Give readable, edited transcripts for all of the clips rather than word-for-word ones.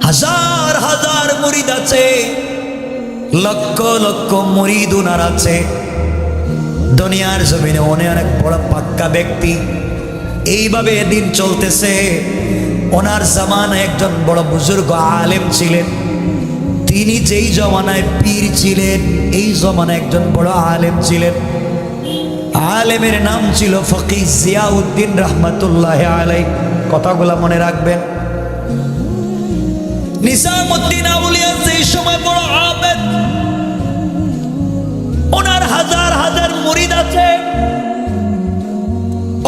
হাজার হাজার মুরিদ আছে, লক্ষ লক্ষ মুরিদ উনার আছে। দুনিয়ার জমিনে অনেক বড় পাক্কা ব্যক্তি। এইভাবে দিন চলতেছে। ওনার জামানায় একজন বড় বুজুর্গ আলেম ছিলেন। তিনি যেই জমানায় পীর ছিলেন, এই জমানায় একজন বড় আলেম ছিলেন। আলেমের নাম ছিল ফকিহ জিয়াউদ্দিন রহমাতুল্লাহ আলাইহি। কথাগুলো মনে রাখবেন। নিজামুদ্দিন আউলিয়া যেই সময় বড় আবেদ, ওনার হাজার হাজার মুরিদ আছে।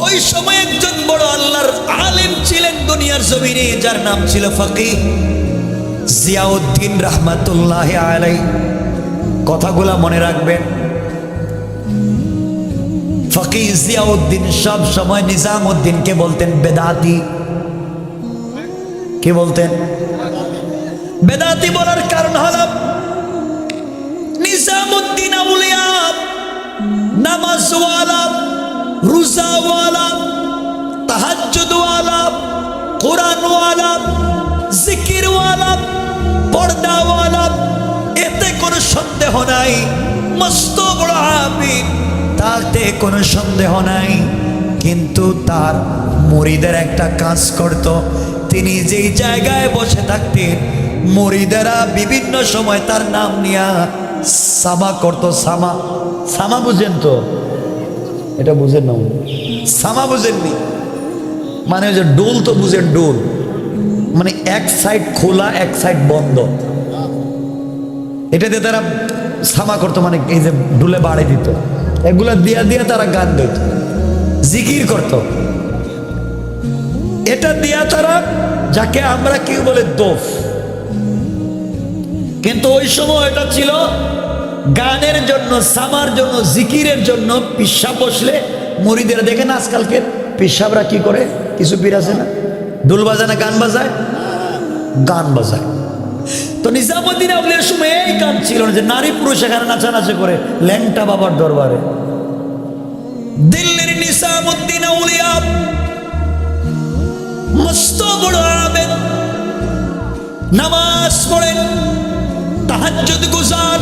ওই সময় একজন বড় আল্লাহর আলেম ছিলেন দুনিয়ার জমিনে, যার নাম ছিল ফকিহ জিয়াউদ্দিন রহমাতুল্লাহ আলাইহি। কথাগুলা মনে রাখবেন। ফকিহ জিয়াউদ্দিন সব সময় নিজামুদ্দিনকে বলতেন বেদাতি। কি বলতেন? বেদাতি বলার কারণ হল নিজামুদ্দিন আউলিয়া নামাজওয়ালা, রোজাওয়ালা, তাহাজ্জুদওয়ালা, কোরআনওয়ালা, জিকিরওয়ালা, পর্দাওয়ালা, এতে কোনো সন্দেহ নাই। মস্ত বড় আবিদ, তাতে কোনো সন্দেহ নাই। কিন্তু তার মুরিদের একটা কাজ করত। তিনি যেই জায়গায় বসে থাকতেন, মুরিদেরা বিভিন্ন সময় তার নাম নিয়া সামা করতো। সামা, সামা বুঝেন তো? এটা বুঝেন না? সামা বুঝেননি? মানে ওই যে ডোল তো বুঝেন, ডোল মানে এক সাইড খোলা এক সাইড বন্ধ। এটাতে তারা সামা করতো, মানে এই যে ডুলে বাড়ি দিত, এগুলা দিয়া দিয়া তারা গান দিত, জিকির করত। এটা দিয়া তারা, যাকে আমরা কি বলে দোফ, কিন্তু ওই সময় এটা ছিল গানের জন্য, সামার জন্য, জিকিরের জন্য। পিসাব বসলে মুরিদের দেখেন আজকালকে পিসাবরা কি করে, কিছু পীর আছে না, ডুল বাজায় না গান বাজায়, গান বাজায়। তো নিজামুদ্দিন আউলিয়ার সময় এই গান ছিল না যে নারী পুরুষ এখানে নাচানাচি করে ল্যাংটা বাবার দরবারে। দিল্লির নিজামুদ্দিন আউলিয়া মস্ত বড় আবেদ, নামাজ পড়েন, তাহাজ্জুদ গুজার,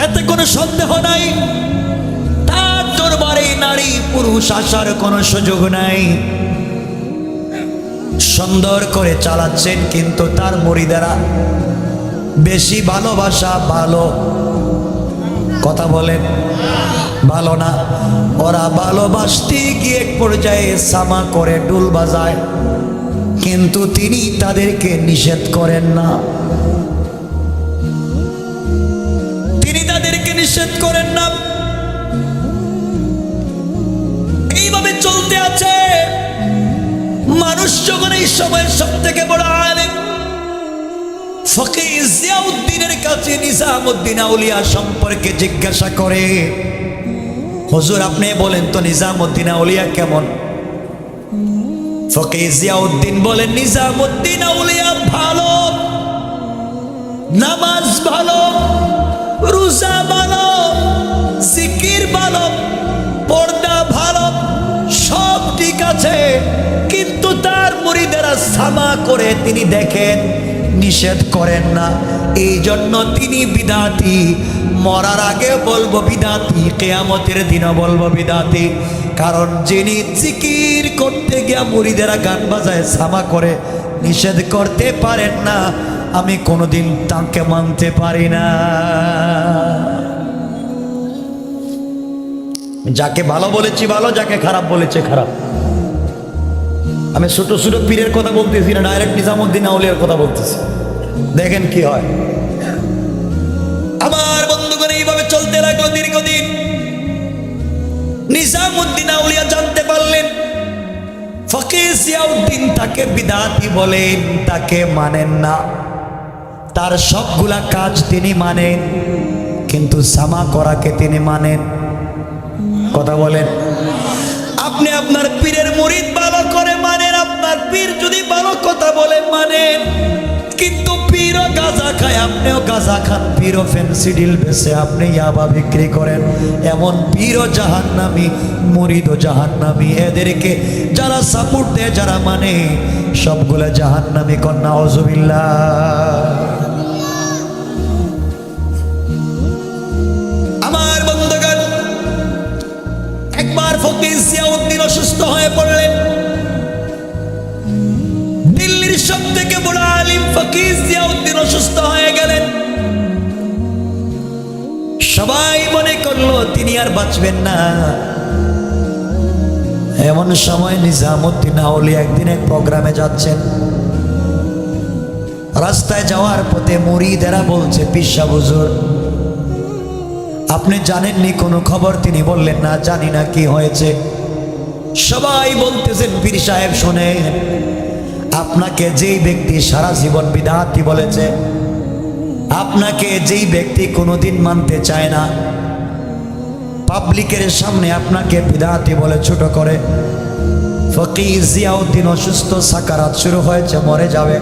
এতে কোনো সন্দেহ নাই। তার দরবারে নারী পুরুষ আসার কোনো সুযোগ নাই। সুন্দর করে চালাচ্ছেন, কিন্তু তার মুরিদেরা বেশি ভালোবাসা, ভালো কথা বলেন, ভালো না। ওরা ভালোবাসতে গিয়ে এক পর্যায়ে সামা করে ডুল বাজায়, কিন্তু তিনি তাদেরকে নিষেধ করেন না। তিনি তাদেরকে নিষেধ করেন না। এইভাবে চলতে আছে। মানুষ যখন এই সময়ের সব থেকে বড় আলেম ফকিহ জিয়াউদ্দিনের কাছে নিজামুদ্দিন আউলিয়া সম্পর্কে জিজ্ঞাসা করে, হুজুর আপনি বলেন তো নিজামুদ্দিন আউলিয়া কেমন? ফকিহ জিয়াউদ্দিন বলেন, নিজামুদ্দিন আউলিয়া ভালো, নামাজ ভালো, রোজা ভালো, জিকির ভালো, পর্দা ভালো, সব ঠিক আছে, কিন্তু তার মুরিদেরা সামা করে তিনি দেখেন, নিষেধ করেন না। এই জন্য তিনি বিদাতি। মরার আগে বলবো বিদাতি, কিয়ামতের দিনও বলবো বিদাতি। কারণ যিনি জিকির করতে গিয়া মুরিদেরা গান বাজায়, সামা করে, নিষেধ করতে পারেন না, আমি কোনোদিন তাকে মানতে পারি না। যাকে ভালো বলেছি ভালো, যাকে খারাপ বলেছে খারাপ। আমি ছোট ছোট পীরের কথা বলতেছি না, ডাইরেক্ট নিজামুদ্দিন আউলিয়ার কথা বলতেছি। দেখেন কি হয়। আমার বন্ধুগণ এইভাবে চলতে লাগলো দীর্ঘদিন। নিজামুদ্দিন আউলিয়া জানতে পারলেন ফকিহ জিয়াউদ্দিন তাকে বিদাতি বলেন, তাকে মানেন না। তার সবগুলা কাজ তিনি মানেন, কিন্তু সামা করাকে তিনি মানেন। কথা বলেন। আপনি আপনার পীরের মুরিদ ভালো করে মানেন, আপনার পীর যদি ভালো কথা বলে মানেন, কিন্তু পীর পীরও গাঁজা খায়, আপনিও গাঁজা খান, পীরও ফেন্সিডিল বেচে, আপনি ইয়াবা বিক্রি করেন, এমন পীরও জাহান্নামী, মুরিদও জাহান্নামী। এদেরকে যারা সাপোর্ট দেয়, যারা মানে, সবগুলো জাহান্নামী। কন্যা আউযুবিল্লাহ। আমার বন্ধুগণ, একবার ফকির জিয়াউদ্দিন অসুস্থ হয়ে পড়লেন। দিল্লির সব থেকে বড় আলিম ফকির জিয়াউদ্দিন অসুস্থ হয়ে গেলেন। সবাই মনে করলো তিনি আর বাঁচবেন না। এমন সময় নিজামুদ্দিন আউলিয়া একদিন এক প্রোগ্রামে যাচ্ছেন। রাস্তায় যাওয়ার পথে মুরিদেরা বলছে, পীর সাহেব হুজুর আপনি জানেননি কোনো খবর? তিনি বললেন, না জানি না, কি হয়েছে? সবাই বলতেছেন, পীর সাহেব শোনেন, আপনাকে যেই ব্যক্তি সারা জীবন বিদআতি বলেছে, আপনাকে যেই ব্যক্তি কোনোদিন মানতে চায় না, পাবলিকের সামনে আপনাকে বিদআতি বলে ছোট করে, ফকির জিয়াউদ্দিন অসুস্থ, সাকারাত শুরু হয়েছে, মরে যাবে।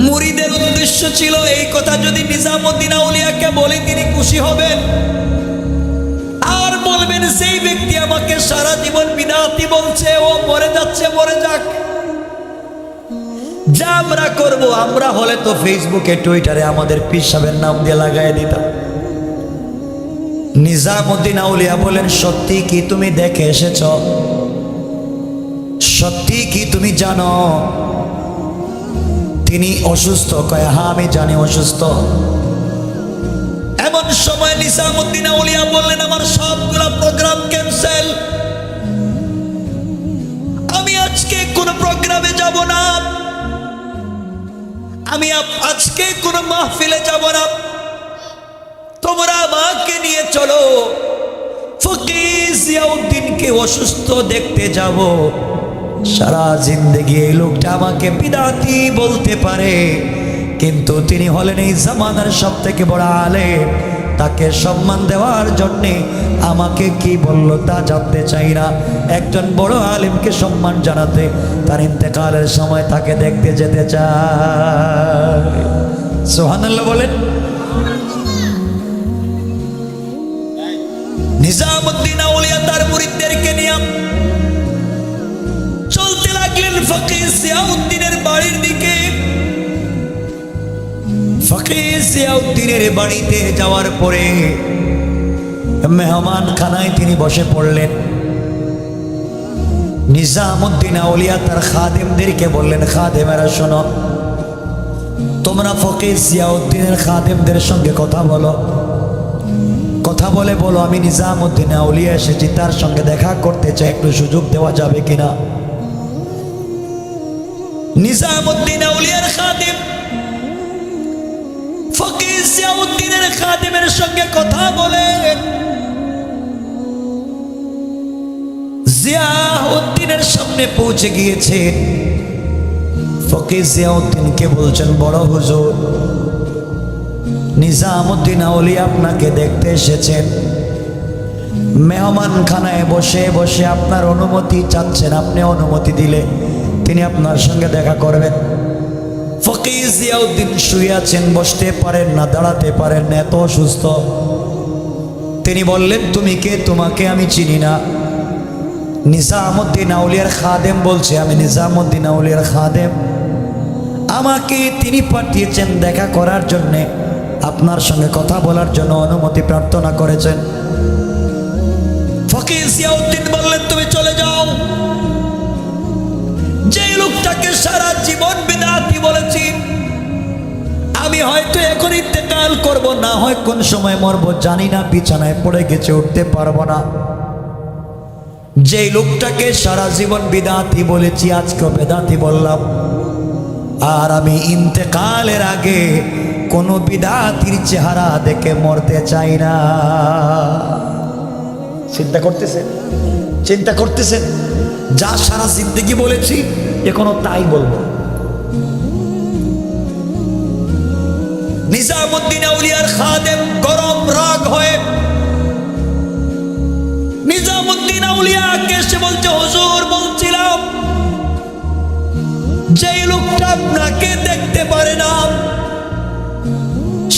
মুরিদের উদ্দেশ্য ছিল এই কথা যদি নিজামুদ্দিন আউলিয়াকে বলে তিনি খুশি হবেন, আর বলবেন সেই ব্যক্তি আমাকে সারা জীবন বিদআতি বলছে, ও মরে যাচ্ছে, মরে যাক। যা আমরা করব, আমরা হলে তো ফেসবুকে টুইটারে আমাদের পীর সাহেবের নাম দিয়ে লাগাই দিতাম। নিজামুদ্দিন আউলিয়া বলেন, সত্যি কি তুমি দেখে এসেছ? সত্যি কি তুমি জানো তিনি অসুস্থ? কয়, হ্যাঁ আমি জানি অসুস্থ। এমন সময় নিজামুদ্দিন আউলিয়া বললেন, আমার সবগুলা প্রোগ্রাম ক্যান্সেল, আমি আজকে কোন প্রোগ্রামে যাব না, আমি আজকে কোন মাহফিলে যাব না, তোমরা আমাকে নিয়ে চলো, ফকির জিয়াউদ্দিনকে অসুস্থ দেখতে যাব। সারা জিন্দেগি এই লোকটা আমাকে বিদআতি বলতে পারে, কিন্তু তিনি হলেন এই জামানার সব থেকে বড় আলেম, তাকে সম্মান দেওয়ার জন্যে আমাকে কি বলল তা জানতে চাই না। একজন বড় আলেমকে সম্মান জানাতে তার ইন্তেকালের সময় তাকে দেখতে যেতে চায়। সুবহানাল্লাহ বলেন। নিজামুদ্দিন আউলিয়া তার মুরিদদেরকে নিয়ে চলতে লাগলেন ফকির জিয়াউদ্দিনের বাড়ির দিকে। ফকির জিয়াউদ্দিনের বাড়িতে যাওয়ার পরে মেহমান খানায় তিনি বসে পড়লেন। নিজামুদ্দিন আউলিয়া তার খাদেমদেরকে বললেন, খাদেমেরা শোনো, তোমরা ফকির জিয়াউদ্দিনের খাদেমদের সঙ্গে কথা বলো, কথা বলে বলো আমি নিজামুদ্দিন আউলিয়া এসেছি, তার সঙ্গে দেখা করতে চাই, একটু সুযোগ দেওয়া যাবে কিনা। নিজামুদ্দিন আউলিয়ার খাদেম ফকির জিয়াউদ্দিনের খাদেমের সঙ্গে কথা বলে জিয়াউদ্দিনের সামনে পৌঁছে গিয়েছেন। ফকির জিয়াউদ্দিনকে বলছেন, বড় হুজুর, নিজামুদ্দিন আউলিয়া আপনাকে দেখতে এসেছেন, মেহমান খানায় বসে বসে আপনার অনুমতি চাচ্ছেন, আপনি অনুমতি দিলে তিনি আপনার সঙ্গে দেখা করবেন। ফকির জিয়াউদ্দিন শুয়ে আছেন, বসতে পারেন না, দাঁড়াতে পারেন না, এত অসুস্থ। তিনি বললেন, তুমি কে? তোমাকে আমি চিনি না। নিজামুদ্দিন আউলিয়ার খাদেম বলছে, আমি নিজামুদ্দিন আউলিয়ার খাদেম, আমাকে তিনি পাঠিয়েছেন দেখা করার জন্যে, আপনার সঙ্গে কথা বলার জন্য অনুমতি প্রার্থনা করেছেন। ফকির জিয়াউদ্দিন বললেন, তুমি চলে যাও। যে লোকটাকে সারা জীবন বিদআতি বলেছি, আমি হয়তো এখন ইন্তেকাল করব, না হয় কোন সময় মরবো জানি না, বিছানায় পড়ে গেছে, উঠতে পারবো না। যে লোকটাকে সারা জীবন বিদআতি বলেছি, আজকেও বেদাতি বললাম, আর আমি ইন্তেকালের আগে কোনো বিদআতির চেহারা দেখে মরতে চাই না। চিন্তা করতেছেন? চিন্তা করতেছেন? যা সারা জিন্দেগি বলেছি এখনো তাই বলবো। নিজামুদ্দিন আউলিয়ার খাদেম গরম রাগ হয়ে নিজামুদ্দিন আউলিয়াকে এসে বলছে, হুজুর বলছিলাম যেই লোকটা আপনাকে দেখতে পারে না,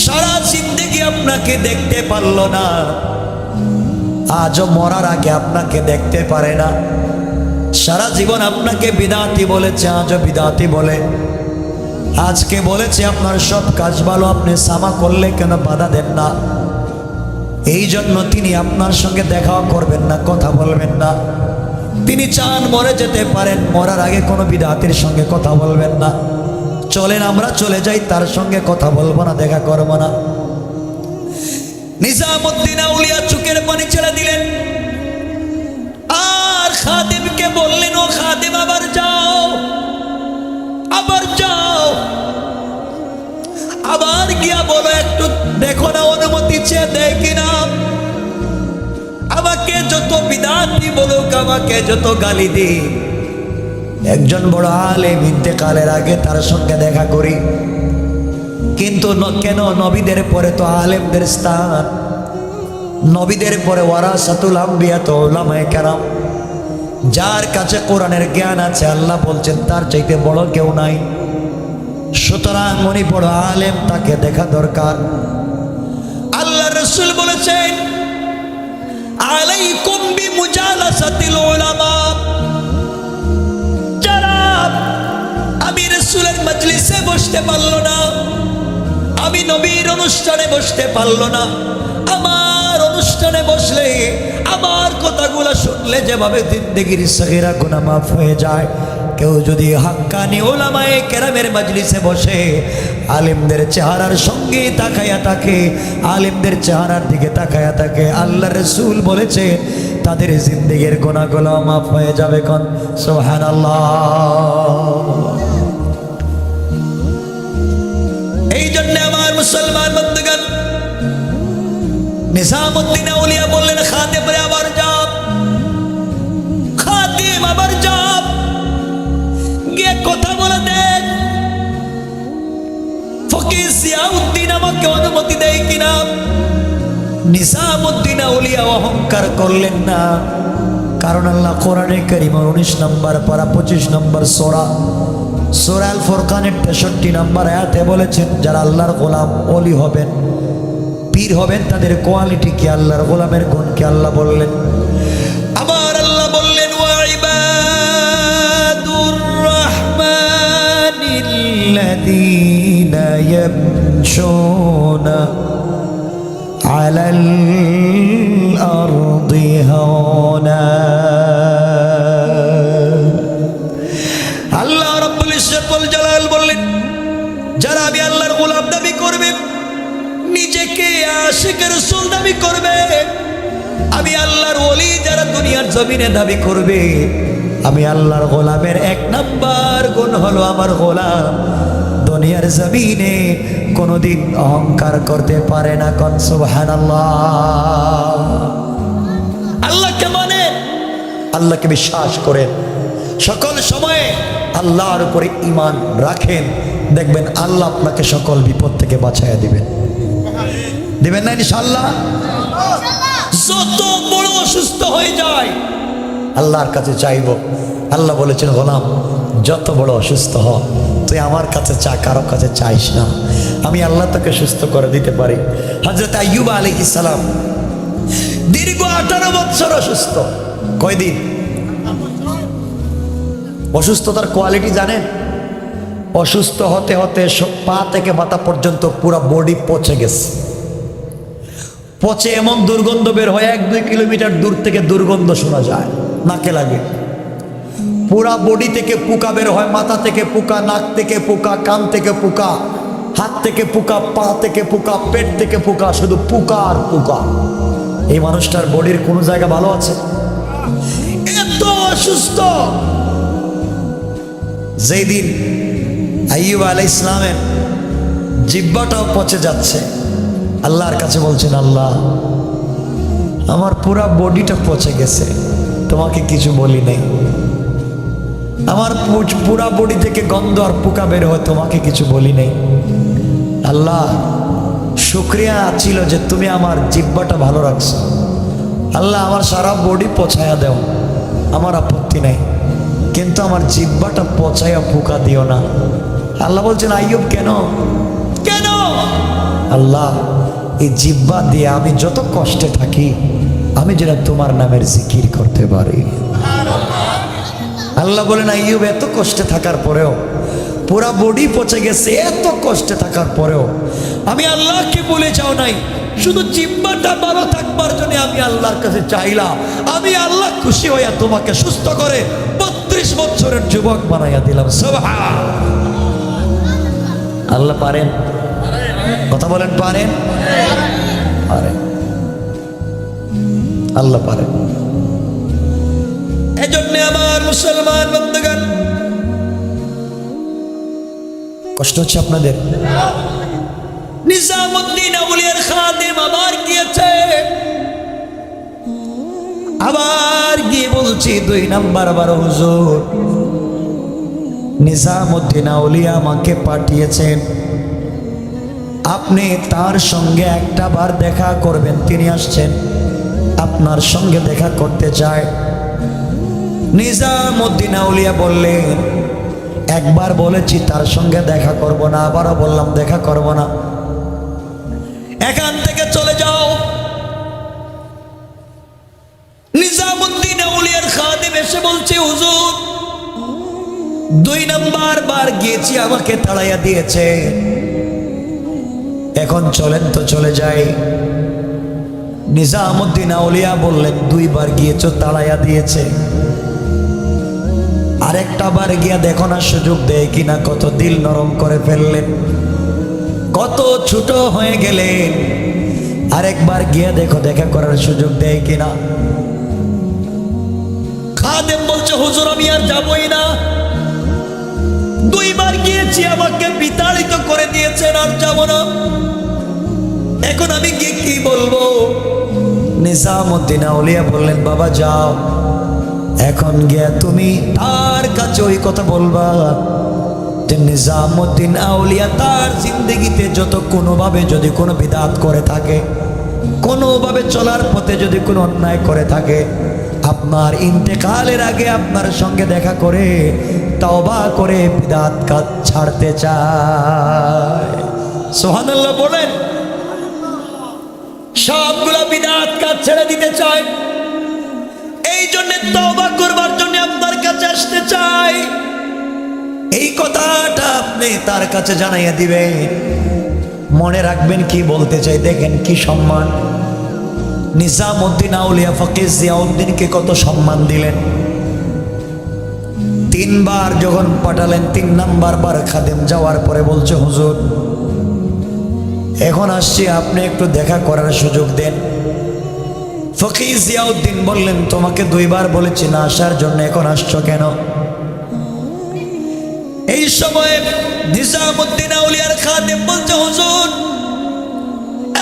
সারা জিন্দেগি আপনাকে দেখতে পারলো না, আজও মরার আগে আপনাকে দেখতে পারে না, সারা জীবন আপনাকে বিদাতি বলেছে, আজও বিদাতি বলে, আজকে বলেছে আপনার সব কাজ ভালো, আপনি সামা করলে কেন বাধা দেন না? এই জন্য তিনি আপনার সঙ্গে দেখাও করবেন না, কথা বলবেন না। তিনি চান মরে যেতে পারেন, মরার আগে কোনো বিদাতির সঙ্গে কথা বলবেন না। চলেন আমরা চলে যাই, তার সঙ্গে কথা বলবো না, দেখা করবো না। নিজামুদ্দিন আউলিয়া চোখের পানি ছেড়ে দিলেন আর খাদেমকে বললেন, ও খাদেম আবার যাও, আবার যাও, আবার গিয়া বলো, একটু দেখো না অনুমতি চেয়ে দেয় কিনা। আমাকে যত বিদাতি বলুক, আমাকে যত গালি দি, একজন বড় আলেম ইন্তেকালের আগে তার সঙ্গে দেখা করি, কিন্তু কেন? নবীদের পরে তো আলেমদের স্থান, নবীদের পরে ওয়ারাসাতুল আম্বিয়া তো উলামায়ে কেরাম, যার কাছে কোরআনের জ্ঞান আছে, আল্লাহ বলছেন তার চাইতে বড় কেউ নাই। সুতরাং উনি বড় আলেম, তাকে দেখা দরকার। আল্লাহ রাসূল বলেছেন, আলাইকুম বিমুজালাসাতিল উলামা, যারা আমি রাসূলের মজলিসে বসতে পারলো না, আমি নবীর অনুষ্ঠানে বসতে পারলো না, আমার অনুষ্ঠানে বসলে, আমার কথাগুলো শুনলে যেভাবে জিন্দেগির সগীরা গুনাহ মাফ হয়ে যায়, কেউ যদি হাক্কানি উলামায়ে কেরামের মজলিসে বসে, আলেমদের চেহারার সঙ্গে তাকায়া থাকে, আলেমদের চেহারার দিকে তাকায়া থাকে, আল্লাহ রাসূল বলেছে তাদের জিন্দেগির গুনাহগুলো মাফ হয়ে যাবে। কোন সুবহানাল্লাহ। এই জন্য আমার মুসলমান বন্ধুগণ, নিজামুদ্দিন আউলিয়া বললেন, খাদেম রে আবার যাও, খাদেম আবার যাও, গিয়ে কথা বলে দেন, ফকির জিয়াউদ্দিন আমাকে অনুমতি দেয় কিনা। নিজামুদ্দিন আউলিয়া অহংকার করলেন না, কারণ আল্লাহ কোরআনে কারীমের 19 নম্বর পারা 25 নম্বর সূরা আল ফুরকানের 63 নম্বর আয়াতে বলেছেন, যারা আল্লাহর গোলাম ওলি হবেন, পীর হবেন, তাদের কোয়ালিটি কি, আল্লাহর গোলামের গুণ কি আল্লাহ বললেন। আবার আল্লাহ বললেন, ওয়া ইবাদুর রাহমানিল্লাযীনা ইয়ামশুনা আলাল আরদি হাওনা। আল্লাহ রাব্বুল ইজ্জত ওয়াল জালাল বললেন, যারা আমি আল্লাহর গোলাম দাবি করবে, নিজেকে আশিক রাসূল দাবি করবে, আমি আল্লাহর ওলি যারা দুনিয়ার জমিনে দাবি করবে, আমি আল্লাহর গোলামের 1 নাম্বার গুণ হলো আমার গোলাম দুনিয়ার জমিনে কোনোদিন অহংকার করতে পারে না। কোন সুবহানাল্লাহ। আল্লাহকে মানেন, আল্লাহকে বিশ্বাস করেন, সকল সময়ে আল্লাহর উপরে ঈমান রাখেন, দেখবেন আল্লাহ আপনাকে সকল বিপদ থেকে বাঁচাইয়া দিবেন। দিবেন না ইনশাআল্লাহ? যত বড় অসুস্থ হয়ে যায় আল্লাহর কাছে চাইব। আল্লাহ বলেছেন, গোলাম যত বড় অসুস্থ হ, তুই আমার কাছে চা, কারো কাছে চাইস না, আমি আল্লাহ তোকে সুস্থ করে দিতে পারি। হযরত আইয়ুব আলাইহিস সালাম দীর্ঘ 18 বছর অসুস্থ। কয়দিন? অসুস্থতার কোয়ালিটি জানেন? অসুস্থ হতে হতে পা থেকে মাথা পর্যন্ত পুরো বডি পচে গেছে। পচে এমন দুর্গন্ধ বের হয়, 1-2 কিলোমিটার দূর থেকে দুর্গন্ধ শোনা যায়, নাকে লাগে। পুরা বডি থেকে পোকা বের হয়, মাথা থেকে পোকা, নাক থেকে পোকা, কান থেকে পোকা, হাত থেকে পোকা, পা থেকে পোকা, পেট থেকে পোকা, শুধু পোকা আর পোকা। এই মানুষটার বডির কোনো জায়গা ভালো আছে? এত অসুস্থ। যেই দিন আইয়ুব আলাইহিস সালামের জিহ্বাটাও পচে যাচ্ছে, আল্লাহর কাছে বলছেন, আল্লাহ আমার পুরা বডিটা পচে গেছে, তোমাকে কিছু বলি নাই, আমার পুরা বডি থেকে গন্ধ আর পোকা বের হয়, তোমাকে কিছু বলি নাই। আল্লাহ শুকরিয়া ছিল যে তুমি আমার জিহ্বাটা ভালো রাখছো, আল্লাহ আমার সারা বডি পচায়া দাও, আমার আপত্তি নাই, কিন্তু আমার জিহ্বাটা পচাইয়া পোকা দিও না। আল্লাহ বলছেন আইয়ুব কেন কেন? আল্লাহ এই জিহ্বা দিয়ে আমি যত কষ্টে থাকি আমি যেন তোমার নামের জিকির করতে পারি। আল্লাহ বলেন আইয়ুব এত কষ্টে থাকার পরেও, পুরা বডি পচে গেছে, এত কষ্টে থাকার পরেও আমি আল্লাহকে বলে যাও নাই, শুধু জিহ্বাটা ভালো থাকবার জন্য আমি আল্লাহর কাছে চাইলাম। আমি আল্লাহ খুশি হইয়া তোমাকে সুস্থ করে 32 বছরের যুবক বানাইয়া দিলাম। সুবহান আল্লাহ। পারেন? কথা বলেন পারেন? পারেন, আল্লাহ পারেন। এজন্য আমার মুসলমান বন্ধুগণ, কষ্ট হচ্ছে আপনাদের? নিজামুদ্দিন আউলিয়ার খাদেম আবার গিয়েছে, আবার গিয়ে বলছি 2 নাম্বার বার হুজুর নিজামুদ্দিন আউলিয়া আমাকে পাঠিয়েছেন, আপনি তার সঙ্গে একটা বার দেখা করবেন। তিনি আসছেন, আপনার সঙ্গে দেখা করতে চায়। নিজামুদ্দিন আউলিয়া বললেন, একবার বলেছি তার সঙ্গে দেখা করব না, আবারও বললাম দেখা করব না, এখান থেকে চলে যাও। নিজামুদ্দিন আউলিয়ার খাদেম এসে বলছে হুজুর 2 নাম্বার বার গিয়েছি, আমাকে তাড়াইয়া দিয়েছে, এখন চলেন তো চলে যাই। নিজামুদ্দিন আউলিয়া বললেন 2 বার গিয়েছো, তাড়াইয়া দিয়েছে, আরেকটা বার গিয়া দেখো না সুযোগ দেয় কিনা। কত দিল নরম করে ফেললেন, কত ছোট হয়ে গেলেন, আরেকবার গিয়া দেখো দেখা করার সুযোগ দেয় কিনা। খাদেম বলছে হুজুর আমি আর যাবই না, 2 বার গিয়েছি, আমাকে বিতাড়িত করে দিয়েছেন, আর যাব না, এখন আমি গিয়ে কি বলবো? নিজামুদ্দিন আউলিয়া বললেন বাবা যাও, এখন গিয়া তুমি তার কাছে ওই কথা বলবা যে নিজামুদ্দিন আউলিয়া তার জিন্দগিতে যত কোনোভাবে যদি কোনো বিদাত করে থাকে, কোনোভাবে চলার পথে যদি কোনো অন্যায় করে থাকে, আপনার ইন্তেকালের আগে আপনার সঙ্গে দেখা করে তওবা করে বিদাত কাজ ছাড়তে চায়। সুবহানাল্লাহ বলেন। সবগুলো বিদাত কাজ ছেড়ে দিতে চায়, এই জন্য তওবা করবার জন্য আপনার কাছে আসতে চাই। এই কথাটা আপনি তার কাছে জানাইয়া দিবেন, মনে রাখবেন কি বলতে চাই। দেখেন কি সম্মান, নিজামুদ্দিন আউলিয়া ফকির জিয়াউদ্দিনকে কত সম্মান দিলেন। 3 বার যখন পাঠালেন, 3 নাম্বার বার খাদেম যাওয়ার পরে বলছে হুজুর এখন আসছি, আপনি একটু দেখা করার সুযোগ দেন। ফকির জিয়াউদ্দিন বললেন তোমাকে 2 বার বলেছি না আসার জন্য, এখন আসছো কেন? এই সময় নিজামুদ্দিন আউলিয়ার খাদেম বলছে হুজুর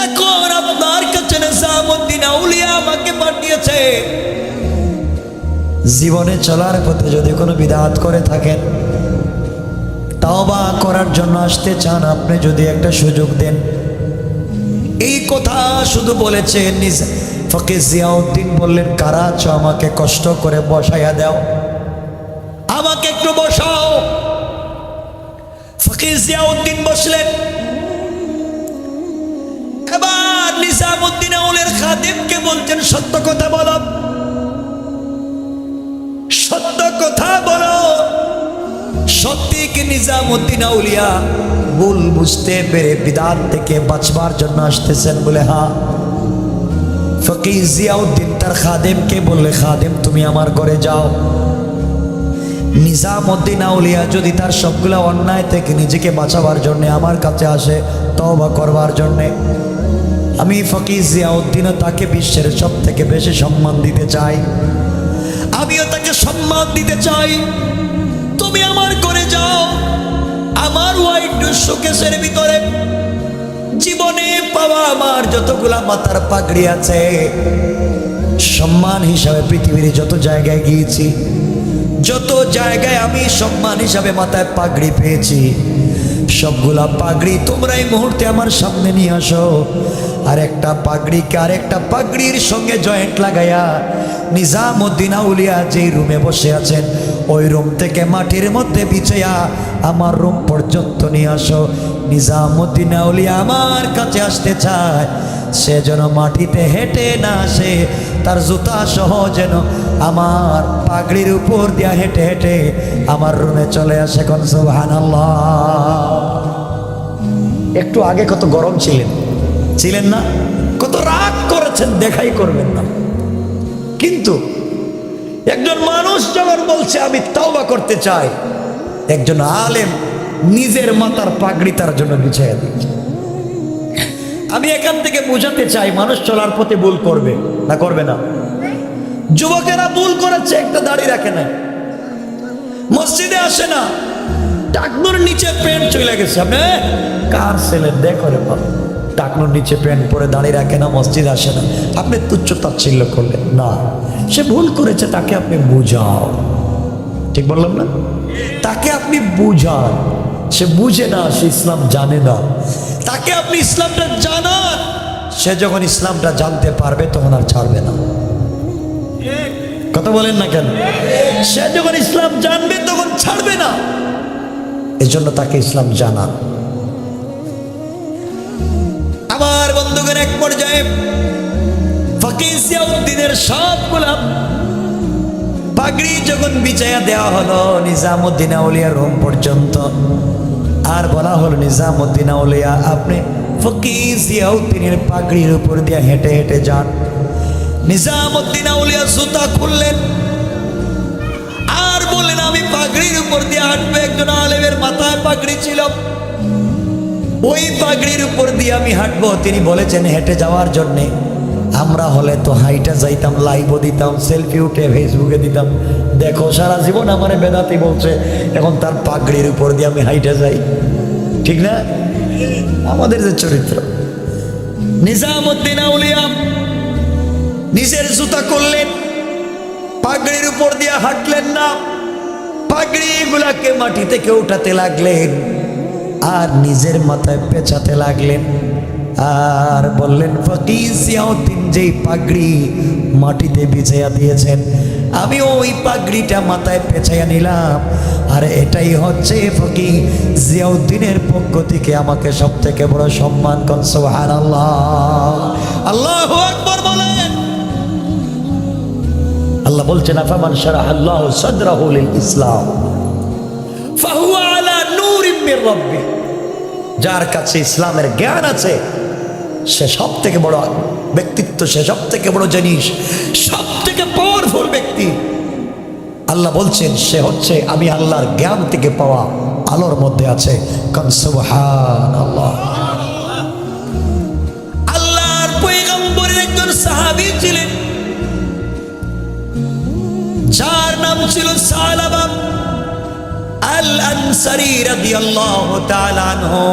এখন আপনার কাছে নিজামুদ্দিন আউলিয়া আমাকে পাঠিয়েছে, জীবনে চলার পথে যদি কোনো বিদআত করে থাকেন, তওবা করার জন্য আসতে চান, আপনি যদি একটা সুযোগ দেন। এই কথা শুধু বলেছেন। ফকির জিয়াউদ্দিন বললেন কারা আছো, আমাকে কষ্ট করে বসাইয়া দাও, আমাকে একটু বসাও। ফকির জিয়াউদ্দিন বসলেন। এবার নিজামুদ্দিন আউলিয়ার খাদেমকে বলছেন সত্য কথা বলো, সত্য কথা বলো, সত্যি কি নিজামুদ্দিন আউলিয়া ভুল বুঝতে পেরে বিদআত থেকে বাঁচবার জন্য আসতেছেন? বলে হ্যাঁ। ফকির জিয়াউদ্দিন তার খাদেমকে বললে খাদেম তুমি আমার ঘরে যাও, নিজামুদ্দিন আউলিয়া যদি তার সবগুলা অন্যায় থেকে নিজেকে বাঁচাবার জন্য আমার কাছে আসে তওবা করবার জন্য, আমি ফকির জিয়াউদ্দিনও তাকে বিশ্বের সব থেকে বেশি সম্মান দিতে চাই, আমিও তাকে সম্মান দিতে চাই। তুমি আমার ঘরে যাও, আমার হোয়াইট শোকেসের ভিতরে জীবনে পাওয়া আমার যতগুলা মাথার পাগড়ি আছে, সম্মান হিসাবে পৃথিবীর যত জায়গায় গিয়েছি, যত জায়গায় আমি সম্মান হিসাবে মাথায় পাগড়ি পেয়েছি, সবগুলা পাগড়ি তোমরা এই মুহূর্তে আমার সামনে নিয়ে আসো। আর একটা পাগড়িকে আরেকটা পাগড়ির সঙ্গে জয়েন্ট লাগাইয়া নিজামুদ্দিন আউলিয়া যেই রুমে বসে আছেন ওই রুম থেকে মাটির মধ্যে বিছাইয়া আমার রুম পর্যন্ত নিয়ে আসো। নিজামুদ্দিন আউলিয়া আমার কাছে আসতে চায়, সে যেন মাটিতে হেঁটে না আসে, তার জুতা সহ যেন আমার পাগড়ির উপর দিয়া হেঁটে হেঁটে আমার রুমে চলে আসে। কোন সুবহানাল্লাহ। একটু আগে কত গরম ছিলেন না, কত রাগ করেছেন, দেখাই করবেন না। কিন্তু একজন মানুষ যখন বলছে আমি তওবা করতে চাই, একজন আলেম নিজের মাথার পাগড়ি তার জন্য বিছাইয়া দিচ্ছে। আমি এখান থেকে বোঝাতে চাই, মানুষ চলার পথে ভুল করবে না, করবে না? যুবকেরা ভুল করেছে, একটা দাড়ি রাখে না, মসজিদে আসে না, টাকনুর নিচে প্যান্ট চলে গেছে। আপনি কার ছেলে দেখো রে বাবা, টাকনুর নিচে প্যান্ট পরে দাঁড়িয়ে রাখে না, মসজিদ আসে না, আপনি তুচ্ছ তাচ্ছিল্য করলেন না। সে ভুল করেছে, তাকে আপনি বুঝাও। ঠিক বললাম না? তাকে আপনি বুঝান। সে বুঝে না, সে ইসলাম জানে না, তাকে আপনি ইসলামটা জানান। সে যখন ইসলামটা জানতে পারবে তখন আর ছাড়বে না। কথা বলেন না কেন? সে যখন ইসলাম জানবে তখন ছাড়বে না। এজন্য তাকে ইসলাম জানান। আমার বন্ধুগণ, এক পর্যায়ে ফকির জিয়াউদ্দিনের সবগুলা পাগড়ি যখন বিছায়া দেওয়া হলো নিজামুদ্দিন আউলিয়া রুম পর্যন্ত, আর বলা হলো নিজামুদ্দিন আউলিয়া আপনি ফকির জিয়াউদ্দিনের পাগড়ির উপর দিয়ে হেঁটে হেঁটে যান। নিজামুদ্দিন আউলিয়া জুতা খুললেন আর বললেন আমি পাগড়ির উপর দিয়ে হাঁটবো। একজন আলেমের মাথায় পাগড়ি ছিল, ওই পাগড়ির উপর দিয়ে আমি হাঁটবো। তিনি বলেছেন হেঁটে যাওয়ার জন্যে। আমরা হলে তো হাইটা যাইতাম, লাইভও দিতাম, সেলফি উঠে ফেসবুকে দিতাম, দেখো সারা জীবন আমার বেদাতি বলছে, এখন তার পাগড়ির উপর দিয়ে আমি হাইটা যাই। ঠিক না? আমাদের যে চরিত্র। নিজামুদ্দিন আউলিয়া নিজের জুতা করলেন, পাগড়ির উপর দিয়ে হাঁটলেন না, পাগড়ি গুলাকে মাটি থেকে উঠাতে লাগলেন আর নিজের মাথায় পেঁচাতে লাগলেন। আর বললেন ফকির জিয়াউদ্দিন যেই পাগড়ি মাটিতে বিছাইয়া দিয়েছেন, আমি ওই পাগড়িটা মাথায় পেঁচাইয়া নিলাম। আর এটাই হচ্ছে ফকির জিয়াউদ্দিনের পক্ষ থেকে আমাকে সব থেকে বড় সম্মান। কোন সুবহানাল্লাহ। আল্লাহু আকবার বলেন। আল্লাহ বলছেন আফামান শারাহাল্লাহু সাদরাহু লিল ইসলাম ফাহুয়া আলা নূরিম মির রাব্বিহ। যার কাছে ইসলামের জ্ঞান আছে সে সব থেকে বড় ব্যক্তিত্ব, সে সব থেকে বড় জিনিস, সব থেকে পাওয়ারফুল ব্যক্তি। আল্লাহ বলছেন সে হচ্ছে আমি আল্লাহর জ্ঞান থেকে পাওয়া আলোর মধ্যে আছে। কোন সুবহানাল্লাহ। আল্লাহর পয়গম্বরের একজন সাহাবী ছিলেন যার নাম ছিল সালাবা আল আনসারী রাদিয়াল্লাহু তাআলা আনহু।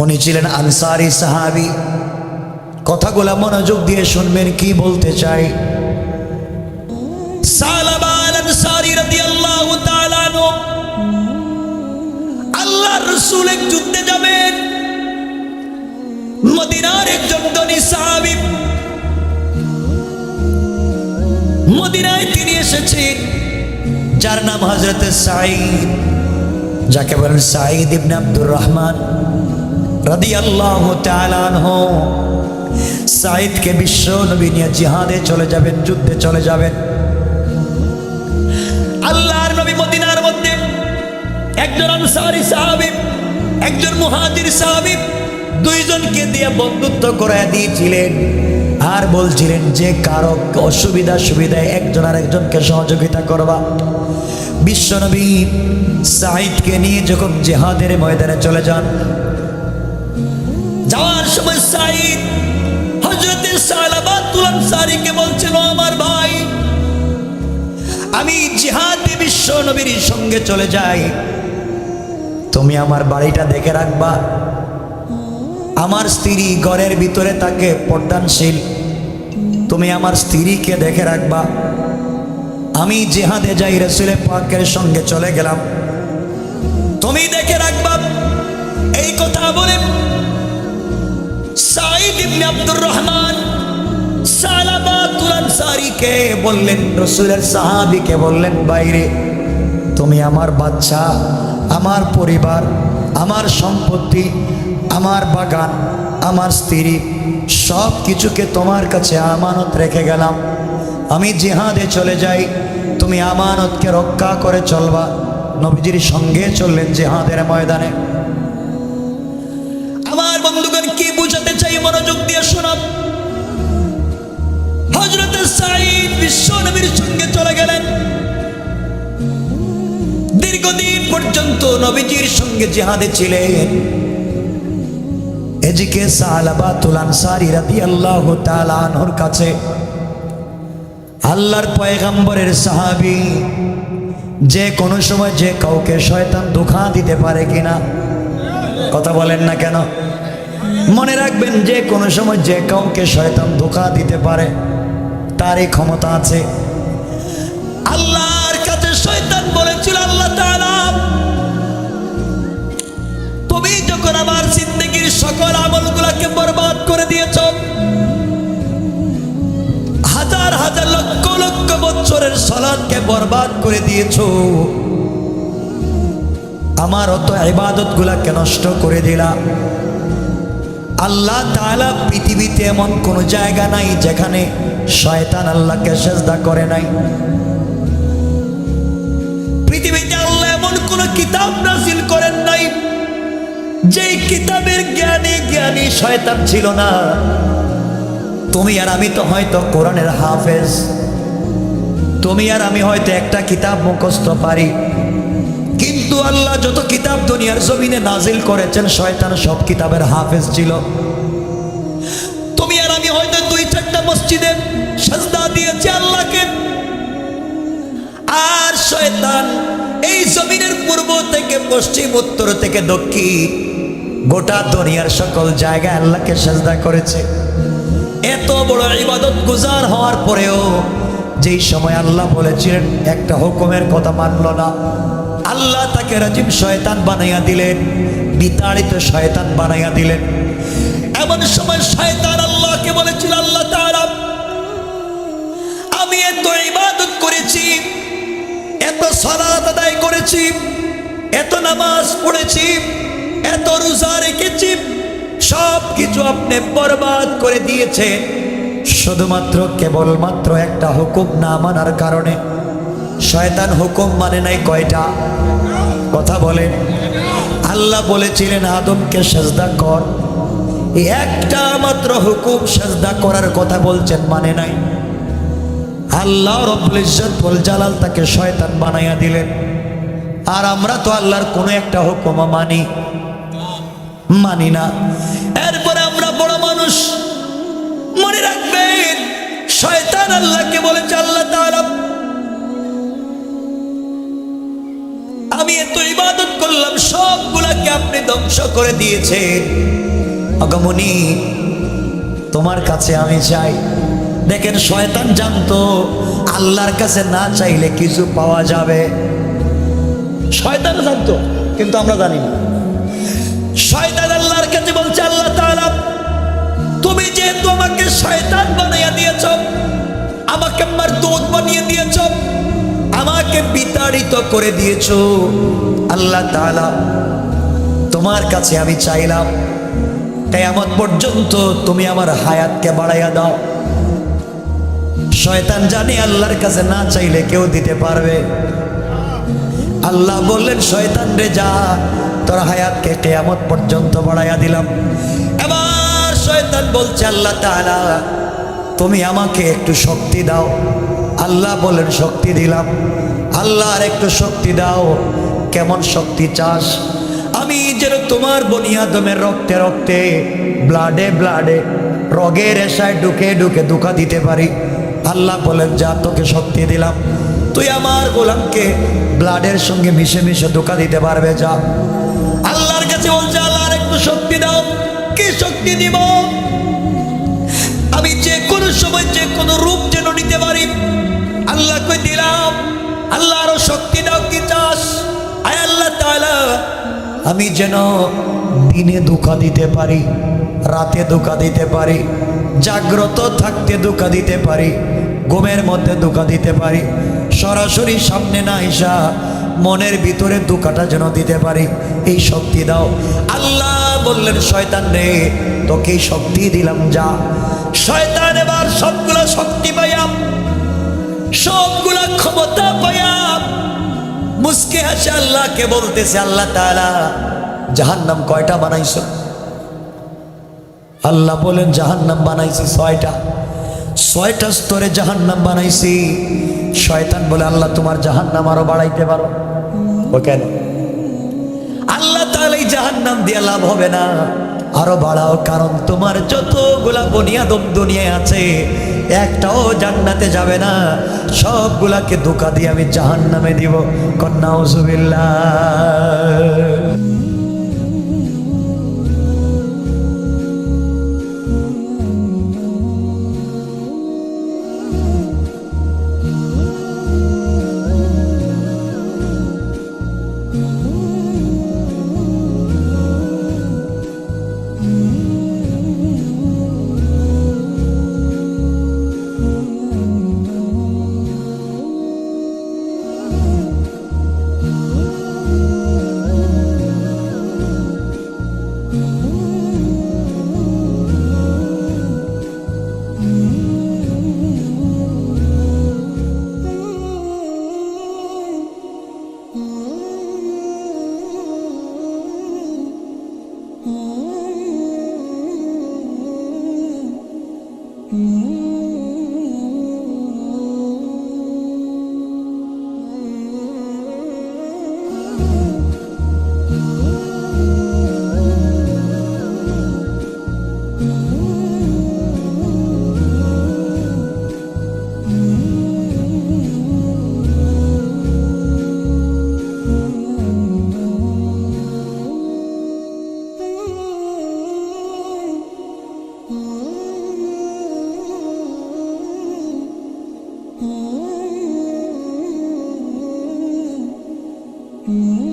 উনি ছিলেন আনসারী সাহাবী। কথাগুলো মনোযোগ দিয়ে শুনবেন কি বলতে চাই। সালাবা আল আনসারী রাদিয়াল্লাহু তাআলা আনহু আল্লাহর রাসূল এক যুদ্ধে যাবেন। মদিনার একজন ধনী সাহাবী, মদিনায় তিনি এসেছেন, যার নাম হযরত সাঈদ, যাকে বলেন সাঈদ ইবনে আব্দুর রহমান রাদিয়াল্লাহু তাআলা আনহু। সাঈদকে বিশ্ব নবী নিয়ে জিহাদে চলে যাবেন, যুদ্ধে চলে যাবেন। আল্লাহর নবী মদিনার মধ্যে একজন আনসারী সাহাবী, একজন মুহাজির সাহাবী, দুইজনকে দিয়ে বন্ধুত্ব করায় দিয়েছিলেন। আর বলছিলেন যে কারো অসুবিধা সুবিধায় একজন আর একজনকে সহযোগিতা করবা। বিশ্বনবী সাঈদকে নিয়ে যখন জিহাদের ময়দানে চলে যান, যাওয়ার সময় সাঈদ হযরত সালাবাতুল আনসারীকে বলছিল আমার ভাই, আমি জিহাদে বিশ্ব নবীর সঙ্গে চলে যাই, তুমি আমার বাড়িটা দেখে রাখবা। আমার স্ত্রী ঘরের ভিতরে থাকে পর্দানশীল, তুমি আমার স্ত্রীকে দেখে রাখবা। আমি জিহাদে যাই, রাসূল পাকের সঙ্গে চলে গেলাম, তুমি দেখে রাখবা। এই কথা বলে সাঈদ ইবনে আব্দুর রহমান সালাবাতুল আনসারী সাহাবীকে বললেন, রসুলের সাহাবীকে বললেন, বাইরে তুমি আমার বাচ্চা, আমার পরিবার, আমার সম্পত্তি, আমার বাগান, আমার স্ত্রী সব কিছুকে তোমার কাছে আমানত রেখে গেলাম। আমি জিহাদে চলে যাই, তুমি আমানতকে রক্ষা করে চলবা। নবীজির সঙ্গে চললেন জিহাদের ময়দানে। আমার বন্ধুগণ, কি বুঝাতে চাই মনোযোগ দিয়ে শোনাব। হযরত সাঈদ বিশ্ব নবীর সঙ্গে চলে গেলেন। দীর্ঘদিন পর্যন্ত নবীজির সঙ্গে জিহাদে ছিলেন। এদিকে সালাবাতুল আনসারী রাদিয়াল্লাহু তাআলা আনহুর কাছে আল্লাহর পয়গম্বরের সাহাবী যে কোনো সময় যে কাউকে শয়তান ধোঁকা দিতে পারে কিনা, কথা বলেন না কেন? মনে রাখবেন, যে কোনো সময় যে কাউকে শয়তান ধোঁকা দিতে পারে, তারই ক্ষমতা আছে। আল্লাহর কাছে শয়তান বলেছিল, আল্লাহ তাআলা তুমি যখন আমার জিন্দেগীর সকল আমলগুলোকে বরবাদ করে দিয়েছ, হাজার হাজার লক্ষ লক্ষ বছরের সালাতকে বরবাদ করে দিয়েছ, আমার অত ইবাদতগুলোকে নষ্ট করে দিলা। আল্লাহ তাআলা পৃথিবীতে এমন কোনো জায়গা নাই যেখানে শয়তান আল্লাহকে সিজদা করে নাই। পৃথিবীতে আল্লাহ এমন কোন কিতাব নাযিল করেন নাই যেই কিতাবের জ্ঞানী শয়তান ছিল না। তুমি আর আমি তো হয়তো কোরআনের হাফেজ, তুমি আর আমি হয়তো একটা কিতাব মুখস্থ পারি, কিন্তু আল্লাহ যত কিতাব দুনিয়ার জমিনে নাজিল করেছেন, শয়তান সব কিতাবের হাফেজ ছিল। তুমি আর আমি হয়তো 2-4টা মসজিদে সিজদা দিয়েছি আল্লাহকে, আর শয়তান এই জমিনের পূর্ব থেকে পশ্চিম, উত্তর থেকে দক্ষিণ, গোটা দুনিয়ার সকল জায়গায় আল্লাহকে সিজদা করেছে। এত বড় ইবাদত গুজার হওয়ার পরেও যেই সময় আল্লাহ বলেছিলেন একটা হুকুমের কথা মানল না, আল্লাহ তাকে রাজিম শয়তান বানাইয়া দিলেন, বিতাড়িত শয়তান বানাইয়া দিলেন। এমন সময় শয়তান আল্লাহকে বলেছিল, আল্লাহ তাআলা আমি এত ইবাদত করেছি, এত সালাত আদায় করেছি, এত নামাজ পড়েছি, এত রোজা রেখেছি, সব কিছু আপনি বরবাদ করে দিয়েছেন শুধুমাত্র কেবলমাত্র একটা হুকুম না মানার কারণে। শয়তান হুকুম মানে নাই কয়টা? কথা বলেন। আল্লাহ বলেছিলেন আদমকে সিজদা কর, একটা মাত্র হুকুম সিজদা করার কথা বলছেন, মানে নাই। আল্লাহ রব্বুল ইজ্জত ওয়াল জালাল তাকে শয়তান বানাইয়া দিলেন। আর আমরা তো আল্লাহর কোনো একটা হুকুম মানি না। এরপরে আমরা বড় মানুষ, মনে রাখবেন শয়তান আল্লাহকে বলেছে, আল্লাহ তাআলা আমি এত ইবাদত করলাম, সবগুলাকে আপনি ধ্বংস করে দিয়েছেন। আগমনী তোমার কাছে আমি চাই। দেখেন শয়তান জানতো আল্লাহর কাছে না চাইলে কিছু পাওয়া যাবে। শয়তান জানতো, কিন্তু আমরা জানি না। শয়তান আল্লাহর কাছে বলছে, আল্লাহ তাআলা তুমি যেহেতু আমাকে শয়তান বানাইয়া দিয়েছ, আমাকে মারদুদ বানিয়ে দিয়েছ, আমাকে বিতাড়িত করে দিয়েছ, আল্লাহ তাআলা তোমার কাছে আমি চাইলাম কিয়ামত পর্যন্ত তুমি আমার হায়াতকে বাড়াইয়া দাও। শয়তান জানে আল্লাহর কাছে না চাইলে কেউ দিতে পারবে। আল্লাহ বললেন, শয়তান রে যা, তোর হায়াতকে কিয়ামত পর্যন্ত বাড়াইয়া দিলাম। এবার শয়তান বলছে, আল্লাহ তাআলা তুমি আমাকে একটু শক্তি দাও। আল্লাহ বলেন, শক্তি দিলাম। আল্লাহ আর একটু শক্তি দাও। কেমন শক্তি চাস? আমি যেন তোমার বনি আদমের রক্তে রক্তে, ব্লাডে ব্লাডে, রগে রেশায় ঢুকে ঢুকে ধোঁকা দিতে পারি। আল্লাহ বলেন, যা তোকে শক্তি দিলাম, তুই আমার গোলামকে ব্লাডের সঙ্গে মিশে মিশে ধোঁকা দিতে পারবে, যা। আল্লাহর কাছে বলছে, আল্লাহ আর একটু শক্তি দাও। কি শক্তি দিব? আমি যে কোনো সময় যে কোনো রূপ যেন নিতে পারি। আল্লাহকে দিলাম। আল্লাহ আরো শক্তি দাও, কি চাস? আয় আল্লাহ তাআলা আমি যেন দিনে ধোঁকা দিতে পারি, রাতে ধোঁকা দিতে পারি, জাগ্রত থাকতে ধোঁকা দিতে পারি, ঘুমের মধ্যে ধোঁকা দিতে পারি, সরাসরি সামনে না আইসা মনের ভিতরে ধোঁকাটা যেন দিতে পারি, এই শক্তি দাও। আল্লাহ বললেন, শয়তান রে, তোকে এই শক্তি দিলাম, যা। শয়তান এবার সবগুলা শক্তি পাইয়া, সবগুলা ক্ষমতা পাইয়া মুস্কে হাসে আল্লাহকে বলতেছে, আল্লাহ তাআলা জাহান্নাম কয়টা বানাইছো? আল্লাহ বলেন, জাহান্নাম বানাইছি 6টা, 6টা স্তরে জাহান্নাম বানাইছি। শয়তান বলে, আল্লাহ তোমার জাহান্নাম আরো বাড়াইতে পারো। ও কেন? আল্লাহ তাআলা এই জাহান্নাম দিয়ে লাভ হবে না, আরো বাড়াও, কারণ তোমার যতগুলা বনিয়াদম দুনিয়ায় আছে একটাও জান্নাতে যাবে না, সবগুলাকে ধোঁকা দিয়ে আমি জাহান্নামে দিব। নাউজুবিল্লাহ। Mm-hmm.